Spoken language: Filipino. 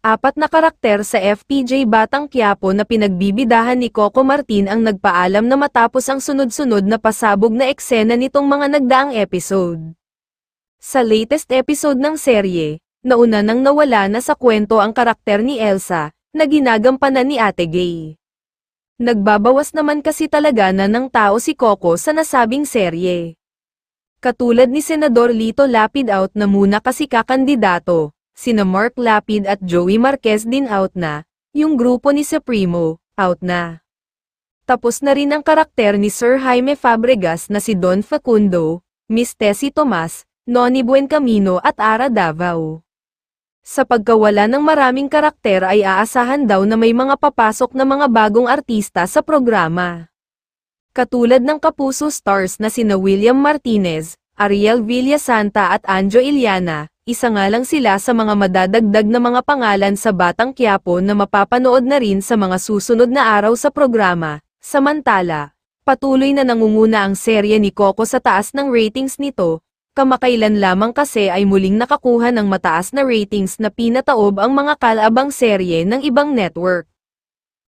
Apat na karakter sa FPJ Batang Quiapo na pinagbibidahan ni Coco Martin ang nagpaalam na matapos ang sunod-sunod na pasabog na eksena nitong mga nagdaang episode. Sa latest episode ng serye, nauna nang nawala na sa kwento ang karakter ni Elsa, na ginagampanan ni Ate Gay. Nagbabawas naman kasi talaga na ng tao si Coco sa nasabing serye. Katulad ni Senador Lito Lapid out na muna kasi kakandidato. Sina Mark Lapid at Joey Marquez din out na, yung grupo ni Supremo, out na. Tapos na rin ang karakter ni Sir Jaime Fabregas na si Don Facundo, Miss Tessie Tomas, Noni Buencamino at Ara Davao. Sa pagkawala ng maraming karakter ay aasahan daw na may mga papasok na mga bagong artista sa programa. Katulad ng Kapuso stars na sina William Martinez, Ariel Villasanta at Anjo Iliana. Isa nga lang sila sa mga madadagdag na mga pangalan sa Batang Quiapo na mapapanood na rin sa mga susunod na araw sa programa. Samantala, patuloy na nangunguna ang serye ni Coco sa taas ng ratings nito, kamakailan lamang kasi ay muling nakakuha ng mataas na ratings na pinataob ang mga kalabang serye ng ibang network.